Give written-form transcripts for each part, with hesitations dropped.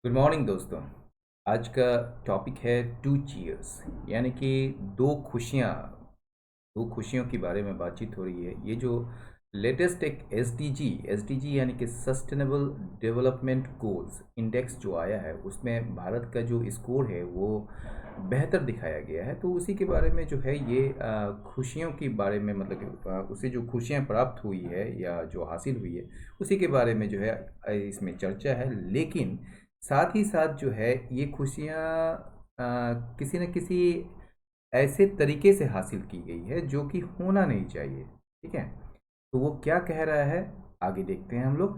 Good morning दोस्तों। आज का टॉपिक है टू चीयर्स, यानी कि दो खुशियों के बारे में बातचीत हो रही है। ये जो लेटेस्ट एक एसडीजी यानी कि सस्टेनेबल डेवलपमेंट गोल्स इंडेक्स जो आया है, उसमें भारत का जो स्कोर है वो बेहतर दिखाया गया है। तो उसी के बारे में जो है ये खुशियों के बारे में, मतलब कि उसे जो खुशियाँ प्राप्त हुई है या जो हासिल हुई है, उसी के बारे में जो है इसमें चर्चा है। लेकिन साथ ही साथ जो है ये खुशियाँ किसी न किसी ऐसे तरीके से हासिल की गई है जो कि होना नहीं चाहिए। ठीक है, तो वो क्या कह रहा है, आगे देखते हैं हम लोग।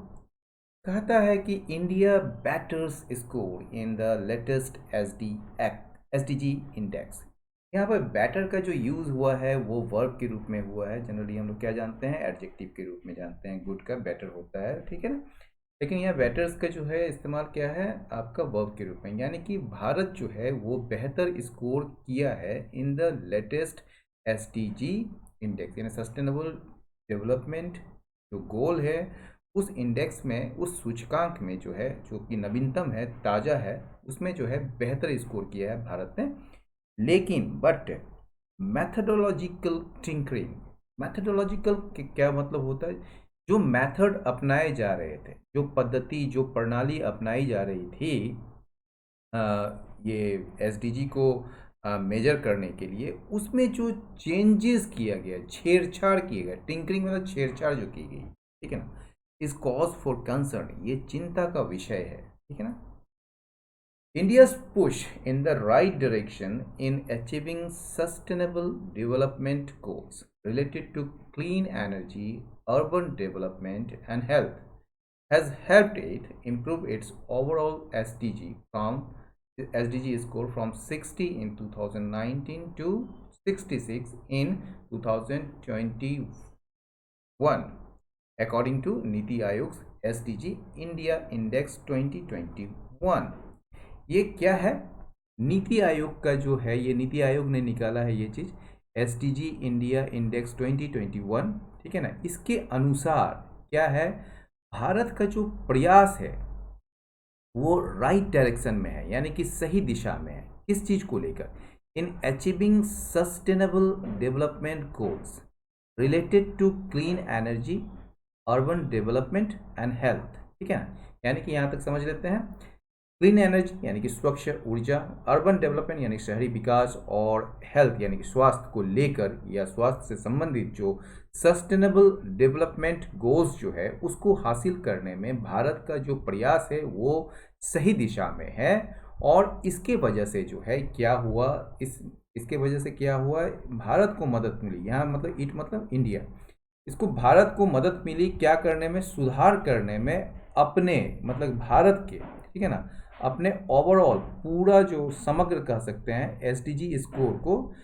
कहता है कि India batters score in the latest SDG index. यहाँ पर बैटर का जो यूज़ हुआ है वो वर्ब के रूप में हुआ है। जनरली हम लोग क्या जानते हैं, एडजेक्टिव के रूप में जानते हैं। गुड का बेटर होता है, ठीक है ना। लेकिन यहाँ बेटर्स का जो है इस्तेमाल क्या है, आपका वर्ब के रूप में, यानी कि भारत जो है वो बेहतर स्कोर किया है in the latest SDG index, यानी सस्टेनेबल डेवलपमेंट जो गोल है उस इंडेक्स में, उस सूचकांक में जो है, जो कि नवीनतम है, ताज़ा है, उसमें जो है बेहतर स्कोर किया है भारत ने। लेकिन बट मैथडोलॉजिकल टिंकरिंग, मैथडोलॉजिकल क्या मतलब होता है, जो मेथड अपनाए जा रहे थे, जो पद्धति, जो प्रणाली अपनाई जा रही थी अ, ये एसडीजी को मेजर करने के लिए, उसमें जो चेंजेस किया गया, छेड़छाड़ किए गए, टिंकरिंग मतलब छेड़छाड़ जो की गई, ठीक है ना, इस कॉज फॉर कंसर्न, ये चिंता का विषय है, ठीक है ना। India's push in the right direction in achieving sustainable development goals related to clean energy, urban development, and health has helped it improve its overall SDG score from 60 in 2019 to 66 in 2021, according to Niti Aayog's SDG India Index 2021। ये क्या है, नीति आयोग का जो है, ये नीति आयोग ने निकाला है ये चीज़, एसडीजी इंडिया इंडेक्स 2021, ठीक है ना। इसके अनुसार क्या है, भारत का जो प्रयास है वो राइट डायरेक्शन में है, यानी कि सही दिशा में है। किस चीज़ को लेकर, in achieving sustainable development goals related to clean energy, urban development and health, ठीक है ना। यानी कि यहाँ तक समझ लेते हैं। क्लीन एनर्जी यानी कि स्वच्छ ऊर्जा, अर्बन डेवलपमेंट यानी शहरी विकास, और हेल्थ यानी कि स्वास्थ्य को लेकर या स्वास्थ्य से संबंधित जो सस्टेनेबल डेवलपमेंट गोल्स जो है उसको हासिल करने में भारत का जो प्रयास है वो सही दिशा में है। और इसके वजह से जो है क्या हुआ, इसके वजह से क्या हुआ, भारत को मदद मिली। यहाँ मतलब इट मतलब इंडिया, इसको भारत को मदद मिली क्या करने में, सुधार करने में, अपने मतलब भारत के, ठीक है ना, अपने ओवरऑल पूरा जो समग्र कह सकते हैं एसडीजी स्कोर को,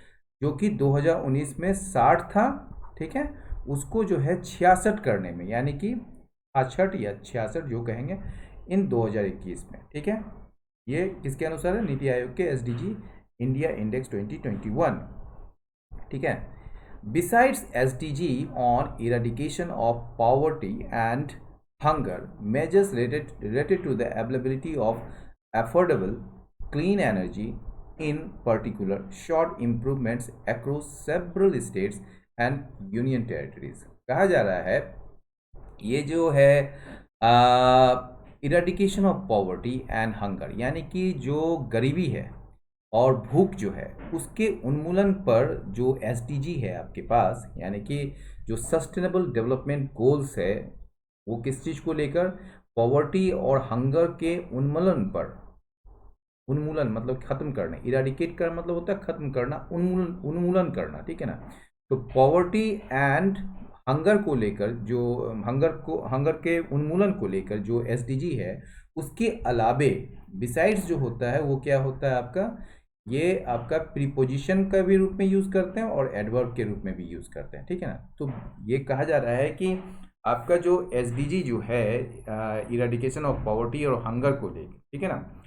जो कि 2019 में 60 था, ठीक है, उसको जो है 66 करने में, यानी कि 66 या 66 जो कहेंगे, इन 2021 में, ठीक है। ये किसके अनुसार है, नीति आयोग के एसडीजी इंडिया इंडेक्स 2021, ठीक है। Besides SDG on eradication of poverty and hunger, measures related to the availability of affordable clean energy in particular showed improvements across several states and union territories। कहा जा रहा है ये जो है eradication of poverty and hunger, यानी कि जो गरीबी है और भूख जो है उसके उन्मूलन पर जो एसडीजी है आपके पास, यानी कि जो सस्टेनेबल डेवलपमेंट गोल्स है, वो किस चीज़ को लेकर, पॉवर्टी और हंगर के उन्मूलन पर, उन्मूलन मतलब खत्म करना, इराडिकेट कर मतलब होता है खत्म करना, उन्मूलन उन्मूलन करना, ठीक है ना। तो पॉवर्टी एंड हंगर को लेकर, जो हंगर के उन्मूलन को लेकर जो एसडीजी है, उसके अलावे बिसाइड्स जो होता है वो क्या होता है आपका, ये आपका प्रीपोजिशन का भी रूप में यूज़ करते हैं और एडवर्ब के रूप में भी यूज़ करते हैं, ठीक है ना। तो ये कहा जा रहा है कि आपका जो एसडीजी जो है इराडिकेशन ऑफ पॉवर्टी और हंगर को लेकर, ठीक है ना,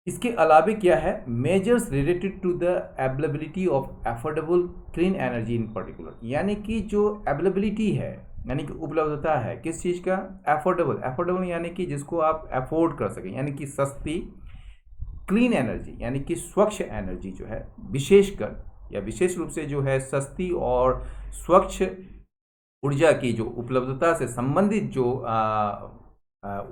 इसके अलावे क्या है, measures related to the availability of affordable clean energy in particular, यानी कि जो अवेलेबिलिटी है, यानी कि उपलब्धता है किस चीज़ का, एफोर्डेबल, एफोर्डेबल यानी कि जिसको आप अफोर्ड कर सकें, यानी कि सस्ती, क्लीन एनर्जी यानी कि स्वच्छ एनर्जी जो है, विशेषकर या विशेष रूप से जो है सस्ती और स्वच्छ ऊर्जा की जो उपलब्धता से संबंधित जो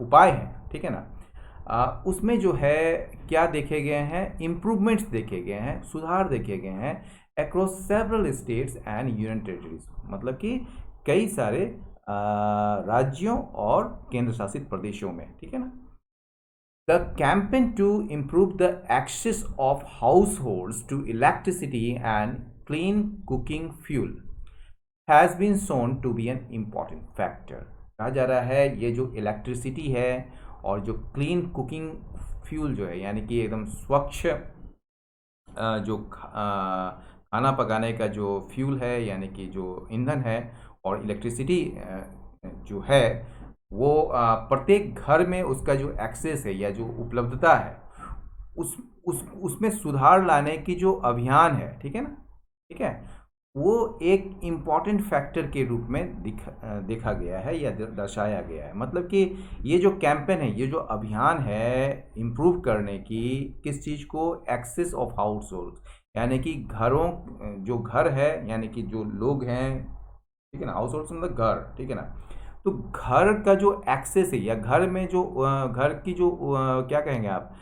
उपाय हैं, ठीक है ना, उसमें जो है क्या देखे गए हैं, इम्प्रूवमेंट्स देखे गए हैं, सुधार देखे गए हैं across several states and union territories, मतलब कि कई सारे राज्यों और केंद्र शासित प्रदेशों में, ठीक है ना। The campaign to improve the access of households to electricity and clean cooking fuel has been shown to be an important factor। कहा जा रहा है ये जो इलेक्ट्रिसिटी है और जो क्लीन कुकिंग फ्यूल जो है, यानी कि एकदम स्वच्छ जो खाना पकाने का जो फ्यूल है, यानी कि जो ईंधन है, और इलेक्ट्रिसिटी जो है वो प्रत्येक घर में उसका जो एक्सेस है या जो उपलब्धता है उसमें सुधार लाने की जो अभियान है, ठीक है ना, ठीक है, वो एक इम्पॉर्टेंट फैक्टर के रूप में देखा गया है या दर्शाया गया है। मतलब कि ये जो कैंपेन है, ये जो अभियान है इम्प्रूव करने की, किस चीज़ को, एक्सेस ऑफ हाउस होल्ड, यानी कि घरों, जो घर है यानी कि जो लोग हैं, ठीक है ना, हाउस होल्ड मतलब घर, ठीक है ना, तो घर का जो एक्सेस है या घर में जो घर की जो क्या कहेंगे आप,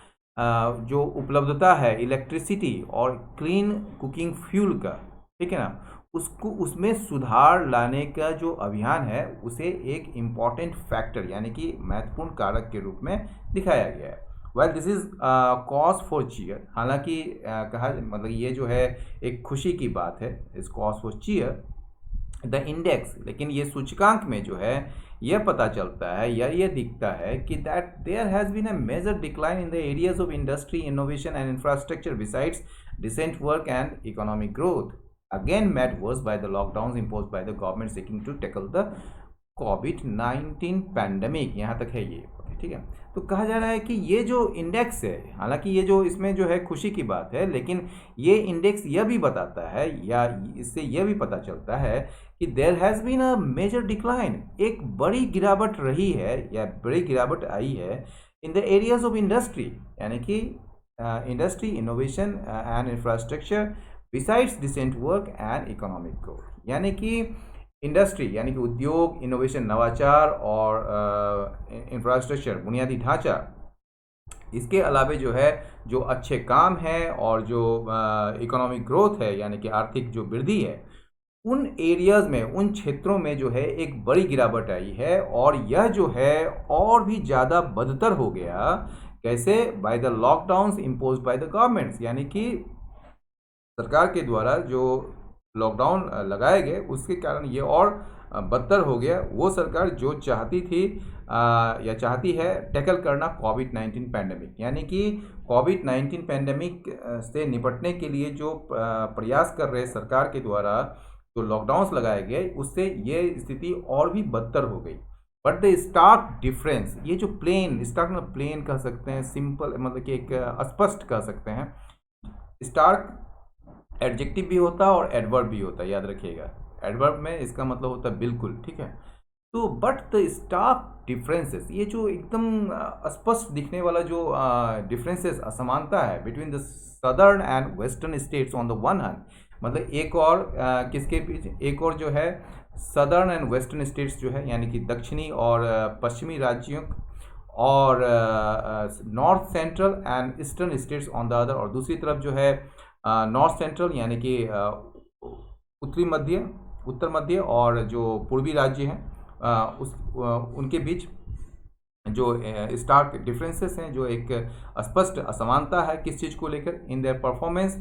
जो उपलब्धता है इलेक्ट्रिसिटी और क्लीन कुकिंग फ्यूल का, ठीक है ना, उसको, उसमें सुधार लाने का जो अभियान है उसे एक इम्पॉर्टेंट फैक्टर यानी कि महत्वपूर्ण कारक के रूप में दिखाया गया है। Well this is cause for cheer, हालांकि कहा मतलब ये जो है एक खुशी की बात है, is cause for cheer the index, लेकिन ये सूचकांक में जो है यह पता चलता है या ये दिखता है कि that there has been a major decline in the areas of industry, innovation and infrastructure besides decent work and economic growth, again made worse by the lockdowns imposed by the government seeking to tackle the COVID-19 pandemic. यहाँ तक है ये, ठीक है। तो कहा जा रहा है कि ये जो इंडेक्स है, हालांकि ये जो इसमें जो है खुशी की बात है, लेकिन ये इंडेक्स यह भी बताता है या इससे यह भी पता चलता है कि there has been a major decline, एक बड़ी गिरावट रही है या बड़ी गिरावट आई है in the areas of industry, यानी कि industry, innovation and infrastructure besides decent work and economic growth, यानी कि इंडस्ट्री यानी कि उद्योग, इनोवेशन, नवाचार और इंफ्रास्ट्रक्चर, बुनियादी ढांचा, इसके अलावे जो है जो अच्छे काम हैं और जो इकोनॉमिक ग्रोथ है यानी कि आर्थिक जो वृद्धि है, उन एरियाज़ में, उन क्षेत्रों में जो है एक बड़ी गिरावट आई है, और यह जो है और भी ज़्यादा बदतर हो गया। कैसे? By the lockdowns imposed by the governments, यानी कि सरकार के द्वारा जो लॉकडाउन लगाए गए उसके कारण ये और बदतर हो गया। वो सरकार जो चाहती थी या चाहती है टैकल करना कोविड-19 पैंडमिक, यानी कि कोविड-19 पैंडमिक से निपटने के लिए जो प्रयास कर रहे सरकार के द्वारा जो लॉकडाउन्स लगाए गए, उससे ये स्थिति और भी बदतर हो गई। बट द स्टार्क डिफरेंस, ये जो प्लेन, स्टार्क में प्लेन कह सकते हैं, सिंपल मतलब कि एक अस्पष्ट कह सकते हैं। स्टार्क एडजेक्टिव भी होता है और एडवर्ब भी होता है, याद रखिएगा। एडवर्ब में इसका मतलब होता है बिल्कुल, ठीक है। तो बट द स्टार्क डिफरेंसेस, ये जो एकदम स्पष्ट दिखने वाला जो डिफरेंसेस, असमानता है between the southern and western states on the one hand, मतलब एक और किसके बीच, एक और जो है सदर्न एंड वेस्टर्न स्टेट्स जो है, यानी कि दक्षिणी और पश्चिमी राज्यों, और north central and eastern states on the other, और दूसरी तरफ जो है नॉर्थ सेंट्रल यानी कि उत्तरी मध्य, उत्तर मध्य और जो पूर्वी राज्य हैं उनके बीच जो स्टार्क डिफरेंसेस हैं, जो एक स्पष्ट असमानता है किस चीज़ को लेकर, in their performance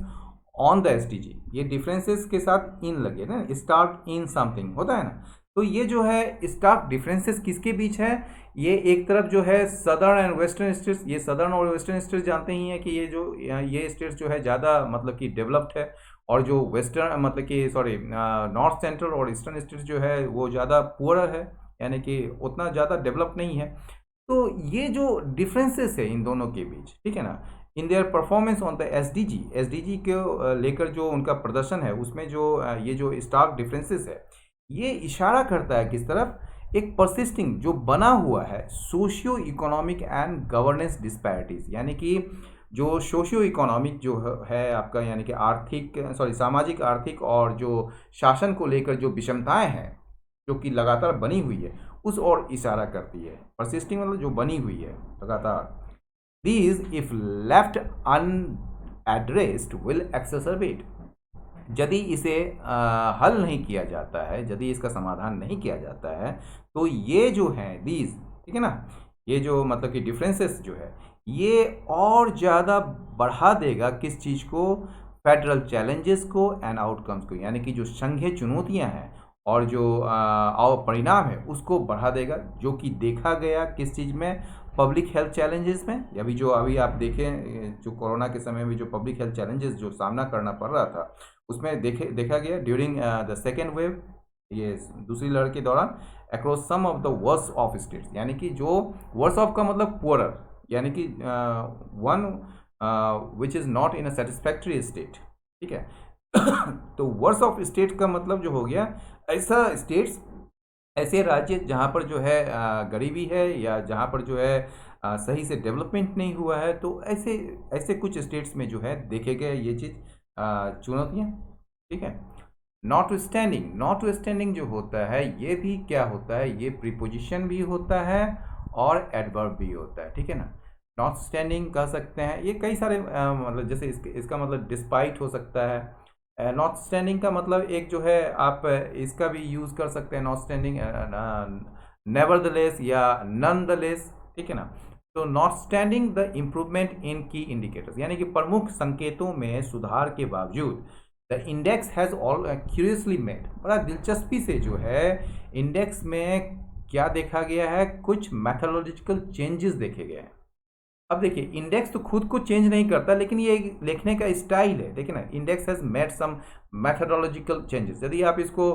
on the SDG. ये डिफरेंसेस के साथ इन लगे ना, स्टार्क इन समथिंग होता है ना, तो ये जो है स्टार्क डिफरेंसेस किसके बीच है, ये एक तरफ जो है सदर्न एंड वेस्टर्न स्टेट्स, ये सदर्न और वेस्टर्न स्टेट्स जानते ही हैं कि ये स्टेट्स जो है ज़्यादा मतलब कि डेवलप्ड है, और जो वेस्टर्न मतलब कि नॉर्थ सेंट्रल और ईस्टर्न स्टेट्स जो है वो ज़्यादा पुअर है, यानी कि उतना ज़्यादा डेवलप नहीं है। तो ये जो डिफरेंसेस है इन दोनों के बीच, ठीक है ना, in their performance on the SDG को लेकर जो उनका प्रदर्शन है, उसमें जो ये जो स्टार्क डिफरेंसेस है, ये इशारा करता है किस तरफ, एक परसिस्टिंग जो बना हुआ है socio economic and governance disparities, यानी कि जो सोशियो इकोनॉमिक जो है आपका, यानी कि आर्थिक सामाजिक आर्थिक और जो शासन को लेकर जो विषमताएं हैं जो कि लगातार बनी हुई है उस ओर इशारा करती है। परसिस्टिंग मतलब जो बनी हुई है लगातार। These if left unaddressed will exacerbate, यदि इसे हल नहीं किया जाता है, यदि इसका समाधान नहीं किया जाता है, तो ये जो है दीज, ठीक है ना, ये जो मतलब कि डिफरेंसेस जो है ये और ज़्यादा बढ़ा देगा किस चीज़ को, फेडरल चैलेंजेस को एंड आउटकम्स को, यानी कि जो संघीय चुनौतियां हैं और जो परिणाम है उसको बढ़ा देगा, जो कि देखा गया किस चीज़ में, पब्लिक हेल्थ चैलेंजेस में। अभी आप देखें जो कोरोना के समय में जो पब्लिक हेल्थ चैलेंजेस जो सामना करना पड़ रहा था, उसमें देखा गया ड्यूरिंग द सेकेंड वेव, ये दूसरी लहर के दौरान, across some of the worse of states, यानी कि जो वर्स ऑफ का मतलब पुअरर, यानी कि one which is not in a satisfactory state, ठीक है। तो वर्स ऑफ स्टेट का मतलब जो हो गया, ऐसा स्टेट्स, ऐसे राज्य जहाँ पर जो है गरीबी है या जहाँ पर जो है सही से डेवलपमेंट नहीं हुआ है, तो ऐसे ऐसे कुछ स्टेट्स में जो है देखे गए ये चीज़ चुनौतियाँ, ठीक है। नॉट स्टैंडिंग जो होता है ये भी क्या होता है, ये प्रीपोजिशन भी होता है और एडवर्ब भी होता है, ठीक है ना। नॉट स्टैंडिंग कह सकते हैं, ये कई सारे मतलब जैसे इसका मतलब डिस्पाइट हो सकता है। नॉट स्टैंडिंग का मतलब एक जो है आप इसका भी यूज़ कर सकते हैं, नॉट स्टैंडिंग नेवरदलेस या नॉनदलेस, ठीक है ना। तो not standing the improvement in की इंडिकेटर्स, यानी कि प्रमुख संकेतों में सुधार के बावजूद, the index has all curiously made, बड़ा दिलचस्पी से जो है इंडेक्स में क्या देखा गया है, कुछ मैथोलॉजिकल चेंजेस देखे गए हैं। अब देखिए इंडेक्स तो खुद को चेंज नहीं करता, लेकिन ये लिखने का स्टाइल है, देखिए ना, index has made some methodological changes. यदि आप इसको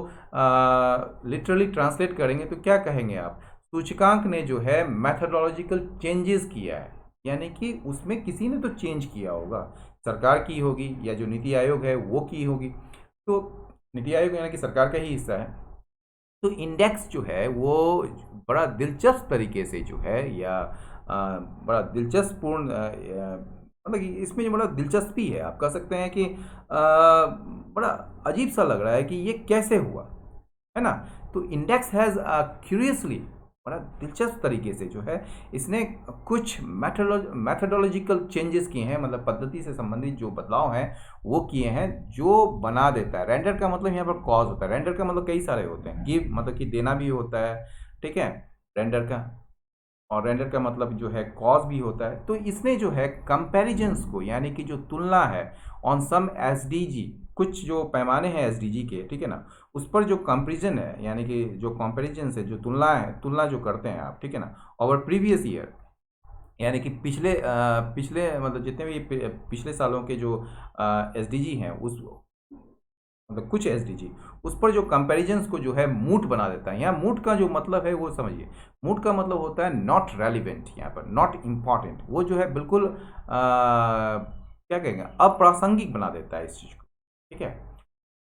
लिटरली ट्रांसलेट करेंगे तो क्या कहेंगे आप, सूचकांक ने जो है मैथोडोलॉजिकल चेंजेस किया है, यानी कि उसमें किसी ने तो चेंज किया होगा, सरकार की होगी या जो नीति आयोग है वो की होगी, तो नीति आयोग यानी कि सरकार का ही हिस्सा है। तो इंडेक्स जो है वो बड़ा दिलचस्प तरीके से जो है, या बड़ा दिलचस्प पूर्ण मतलब कि इसमें जो बड़ा दिलचस्पी है, आप कह सकते हैं कि बड़ा अजीब सा लग रहा है कि ये कैसे हुआ, है ना। तो इंडेक्स हैज़ क्यूरियसली, बड़ा दिलचस्प तरीके से जो है इसने कुछ मैथोडोलॉजिकल चेंजेस किए हैं, मतलब पद्धति से संबंधित जो बदलाव हैं वो किए हैं, जो बना देता है। रेंडर का मतलब यहाँ पर कॉज होता है, रेंडर का मतलब कई सारे होते हैं, गिव मतलब कि देना भी होता है, ठीक है, रेंडर का, और रेंडर का मतलब जो है कॉज भी होता है। तो इसने जो है कंपैरिजंस को, यानी कि जो तुलना है ऑन सम एसडीजी, कुछ जो पैमाने हैं एसडीजी के, ठीक है ना, उस पर जो कंपैरिजन है, यानी कि जो कंपैरिजन है, जो तुलना है, तुलना जो करते हैं आप, ठीक है ना, ओवर प्रीवियस ईयर, यानी कि पिछले मतलब जितने भी पिछले सालों के जो एसडीजी हैं, उस मतलब कुछ एसडीजी, उस पर जो कंपैरिजंस को जो है मूट बना देता है। यहाँ मूट का जो मतलब है वो समझिए, मूट का मतलब होता है नॉट रेलिवेंट, यहाँ पर नॉट इम्पॉर्टेंट, वो जो है बिल्कुल क्या कहेंगे, अप्रासंगिक बना देता है इस चीज़ को, ठीक है।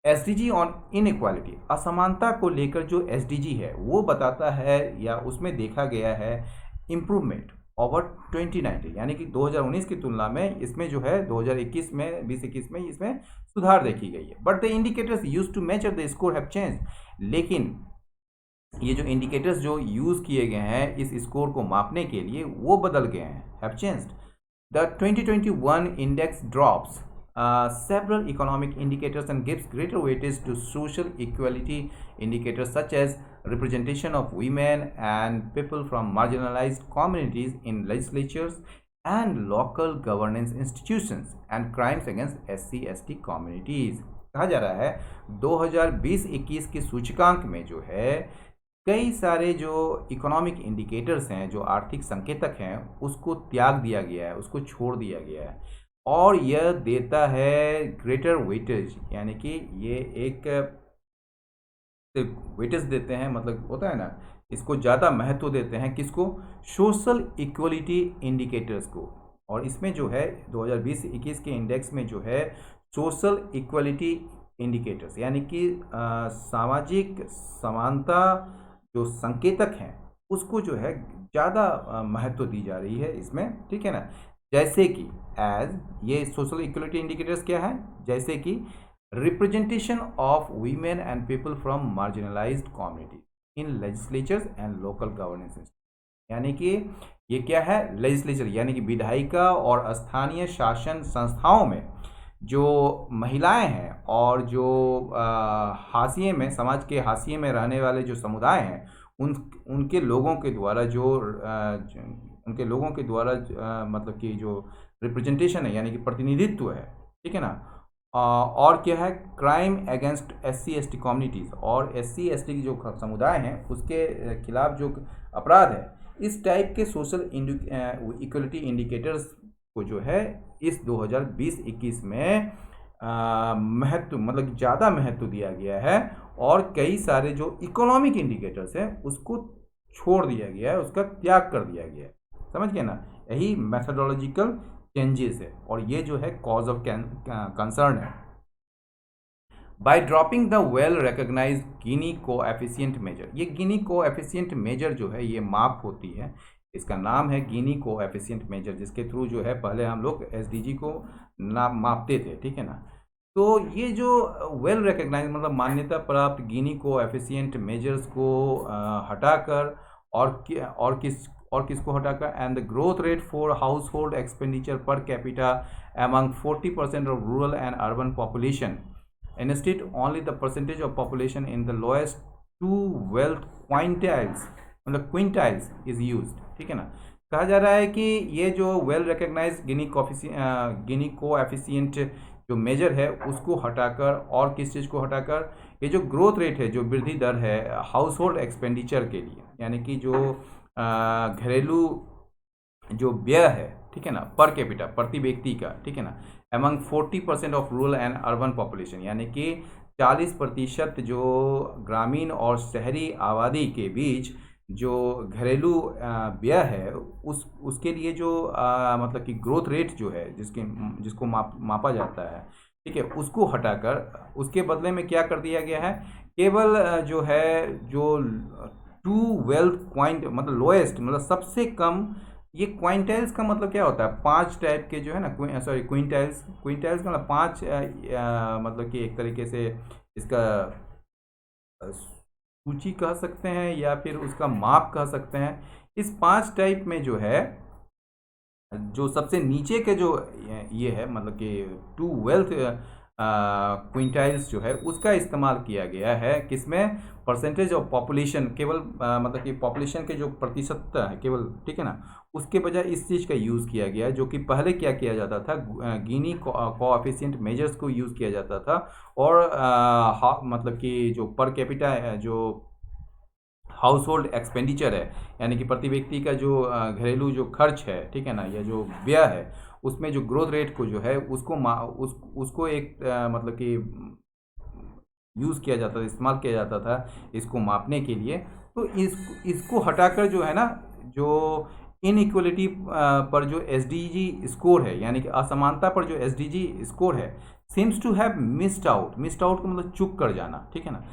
एसडीजी ऑन इनइक्वालिटी, असमानता को लेकर जो एसडीजी है वो बताता है, या उसमें देखा गया है इम्प्रूवमेंट ओवर 2019, यानी कि 2019 की तुलना में इसमें जो है 2021 में 2021 में इसमें सुधार देखी गई है। But the indicators used to measure the score have change, लेकिन ये जो इंडिकेटर्स जो यूज़ किए गए हैं इस स्कोर को मापने के लिए वो बदल गए हैं, have changed. The 2021 index drops several economic indicators and gives greater weightage to social equality indicators such as representation of women and people from marginalized communities in legislatures and local governance institutions and crimes against SC/ST communities। कहा जा रहा है 2020-21 के सूचकांक में जो है कई सारे जो इकोनॉमिक इंडिकेटर्स हैं, जो आर्थिक संकेतक हैं, उसको त्याग दिया गया है, उसको छोड़ दिया गया है, और यह देता है ग्रेटर वेटेज, यानी कि ये एक वेटेज देते हैं, मतलब होता है ना, इसको ज़्यादा महत्व देते हैं, किसको, सोशल इक्वलिटी इंडिकेटर्स को। और इसमें जो है 2020-21 के इंडेक्स में जो है सोशल इक्वलिटी इंडिकेटर्स, यानी कि सामाजिक समानता जो संकेतक हैं उसको जो है ज़्यादा महत्व दी जा रही है इसमें, ठीक है ना। जैसे कि एज ये सोशल इक्वलिटी इंडिकेटर्स क्या है, जैसे कि representation of women and people from marginalised community in legislatures and local governance system, यानी कि ये क्या है, लेजिस्लेचर यानी कि विधायिका और स्थानीय शासन संस्थाओं में जो महिलाएं हैं और जो हाशिए में, समाज के हाशिए में रहने वाले जो समुदाय हैं उनके लोगों के द्वारा उनके लोगों के द्वारा मतलब कि जो रिप्रेजेंटेशन है यानी कि प्रतिनिधित्व है, ठीक है ना। और क्या है, crime against SC ST communities, और SC ST की जो समुदाय हैं उसके खिलाफ जो अपराध है, इस टाइप के सोशल इक्वलिटी इंडिकेटर्स को जो है इस 2020-21 में महत्व मतलब ज़्यादा महत्व दिया गया है, और कई सारे जो इकोनॉमिक इंडिकेटर्स हैं उसको छोड़ दिया गया है, उसका त्याग कर दिया गया है, समझ गए ना। यही मैथडोलॉजिकल चेंजेस है, और ये जो है कॉज ऑफ कंसर्न है। By dropping the well recognised Gini coefficient measure, ये गिनी कोएफिशिएंट मेजर जो है ये माप होती है, इसका नाम है गिनी कोएफिशिएंट मेजर, जिसके थ्रू जो है पहले हम लोग SDG को मापते थे, ठीक है ना। तो ये जो वेल रिकॉग्नाइज मतलब मान्यता प्राप्त गिनी कोएफिशिएंट मेजर्स को हटाकर और किसको हटाकर, and the growth rate for household expenditure per capita among 40% of rural and urban population, instead only the percentage of population in the lowest 2 wealth quintiles मतलब quintiles is used, ठीक है ना। कहा जा रहा है कि ये जो वेल रिकॉग्नाइज गिनी कोएफिशिएंट जो मेजर है उसको हटाकर, और किस चीज़ को हटाकर, ये जो ग्रोथ रेट है, जो वृद्धि दर है हाउस होल्ड एक्सपेंडिचर के लिए, यानी कि जो घरेलू जो व्यय है, ठीक है ना, पर कैपिटा प्रति व्यक्ति का, ठीक है ना, among 40% of rural and urban population, यानी कि 40% जो ग्रामीण और शहरी आबादी के बीच जो घरेलू व्यय है उसके लिए जो मतलब कि ग्रोथ रेट जो है जिसको मापा जाता है, ठीक है, उसको हटाकर उसके बदले में क्या कर दिया गया है, केवल जो है जो 2 वेल्थ क्वाइंट मतलब लोएस्ट मतलब सबसे कम, ये क्वाइंटाइल्स का मतलब क्या होता है, 5 टाइप के जो है ना, सॉरी क्विंटाइल्स का मतलब 5 मतलब कि एक तरीके से इसका सूची कह सकते हैं या फिर उसका माप कह सकते हैं। इस 5 टाइप में जो है जो सबसे नीचे के जो ये है मतलब कि 2 वेल्थ क्विंटाइल्स जो है उसका इस्तेमाल किया गया है, किसमें, परसेंटेज ऑफ पॉपुलेशन, केवल मतलब कि पॉपुलेशन के जो प्रतिशत है केवल, ठीक है ना, उसके बजाय इस चीज़ का यूज़ किया गया, जो कि पहले क्या किया जाता था, गिनी कोएफिशिएंट मेजर्स को यूज़ किया जाता था, और मतलब कि जो पर कैपिटा जो हाउस होल्ड एक्सपेंडिचर है यानी कि प्रति व्यक्ति का जो घरेलू जो खर्च है, ठीक है ना, या जो व्यय है, उसमें जो ग्रोथ रेट को जो है उसको एक मतलब कि यूज़ किया जाता था, इस्तेमाल किया जाता था इसको मापने के लिए। तो इसको हटाकर जो है ना, जो इनइक्वलिटी पर जो SDG स्कोर है यानी कि असमानता पर जो SDG स्कोर है, seems to have missed out का मतलब चूक कर जाना, ठीक है ना,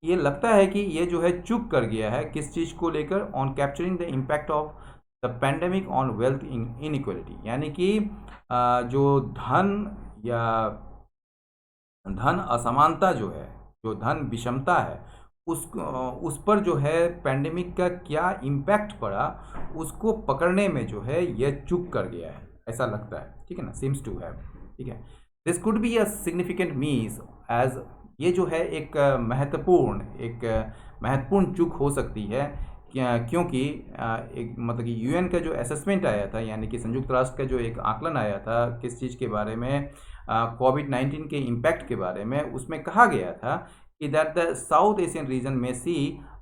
ये लगता है कि ये जो है चूक कर गया है किस चीज़ को लेकर, on capturing the impact of the pandemic on wealth inequality, यानी कि जो धन असमानता जो है, जो धन विषमता है, उस पर जो है पैंडेमिक का क्या इम्पैक्ट पड़ा उसको पकड़ने में जो है यह चूक कर गया है, ऐसा लगता है, ठीक है ना, सीम्स टू हैव, ठीक है। This could be a significant means as, ये जो है एक महत्वपूर्ण चूक हो सकती है, क्योंकि एक मतलब कि UN का जो असेसमेंट आया था यानी कि संयुक्त राष्ट्र का जो एक आकलन आया था किस चीज़ के बारे में, कोविड-19 के इम्पैक्ट के बारे में, उसमें कहा गया था कि that the south Asian region में सी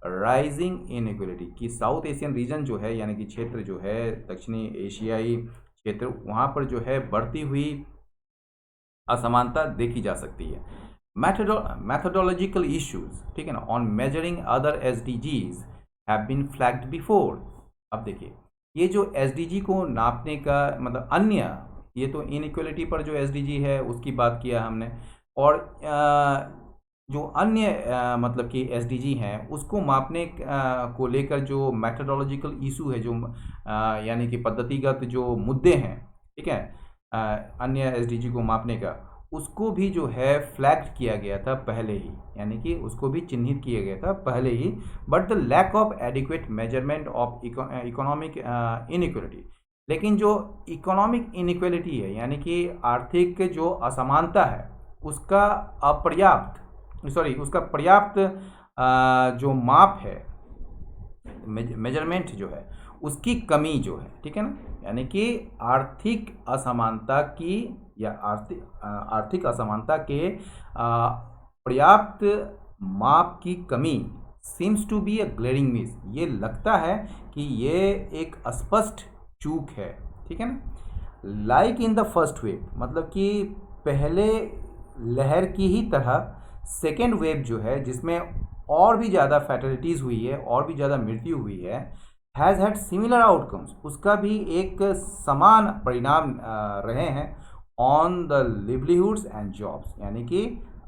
राइजिंग इनइक्वलिटी, कि साउथ एशियन रीजन जो है यानी कि क्षेत्र जो है दक्षिणी एशियाई क्षेत्र, वहाँ पर जो है बढ़ती हुई असमानता देखी जा सकती है। मैथडोलॉजिकल इश्यूज, ठीक है ना, on measuring other SDGs have been flagged before. अब देखिए ये जो SDG को नापने का मतलब अन्य, ये तो इनइक्वलिटी पर जो SDG है उसकी बात किया हमने, और जो अन्य मतलब कि एसडीजी हैं उसको मापने को लेकर जो मेथडोलॉजिकल इशू है, जो यानी कि पद्धतिगत जो मुद्दे हैं, ठीक है, अ, अन्य एसडीजी को मापने का, उसको भी जो है फ्लैग किया गया था पहले ही, यानी कि उसको भी चिन्हित किया गया था पहले ही। But the lack of adequate measurement of economic inequality, लेकिन जो इकोनॉमिक इनइक्वलिटी है यानी कि आर्थिक जो असमानता है उसका उसका पर्याप्त जो माप है, मेजरमेंट जो है उसकी कमी जो है, ठीक है ना, यानी कि आर्थिक असमानता की या आर्थिक असमानता के पर्याप्त माप की कमी seems to be a glaring miss, ये लगता है कि ये एक स्पष्ट चूक है, ठीक है ना। Like in the first wave, मतलब कि पहले लहर की ही तरह सेकेंड वेव जो है, जिसमें और भी ज़्यादा फैटलिटीज़ हुई है, और भी ज़्यादा मृत्यु हुई है, हैज़ हैड सिमिलर आउटकम्स, उसका भी एक समान परिणाम रहे हैं on the livelihoods and jobs, यानी कि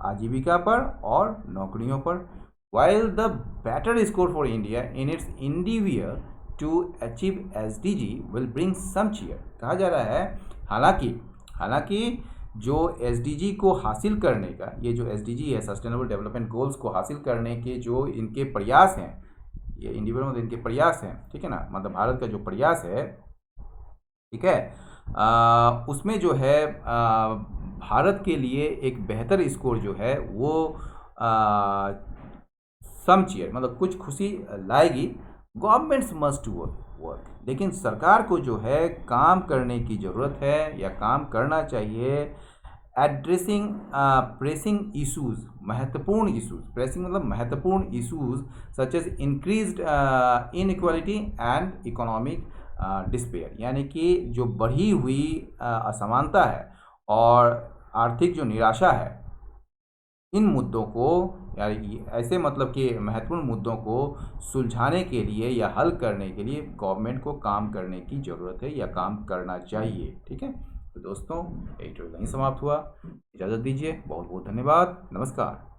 आजीविका पर और नौकरियों पर। While the better score for India in its endeavour to achieve SDG will bring some cheer, कहा जा रहा है हालांकि हालांकि जो एसडीजी को हासिल करने का, ये जो एसडीजी है सस्टेनेबल डेवलपमेंट गोल्स को हासिल करने के जो इनके प्रयास हैं, ये इंडिविजुअल में इनके प्रयास हैं, ठीक है ना, मतलब भारत का जो प्रयास है, ठीक है, उसमें जो है भारत के लिए एक बेहतर स्कोर जो है वो सम चीयर, मतलब कुछ खुशी लाएगी। गवर्नमेंट्स मस्ट वर्क, लेकिन सरकार को जो है काम करने की ज़रूरत है या काम करना चाहिए एड्रेसिंग प्रेसिंग इशूज़, महत्वपूर्ण इशूज़, प्रेसिंग मतलब महत्वपूर्ण issues such as increased inequality and economic despair, यानी कि जो बढ़ी हुई असमानता है और आर्थिक जो निराशा है, इन मुद्दों को या ऐसे मतलब कि महत्वपूर्ण मुद्दों को सुलझाने के लिए या हल करने के लिए गवर्नमेंट को काम करने की ज़रूरत है या काम करना चाहिए, ठीक है। तो दोस्तों, एडिटोरियल यहीं समाप्त हुआ, इजाज़त दीजिए, बहुत बहुत धन्यवाद, नमस्कार।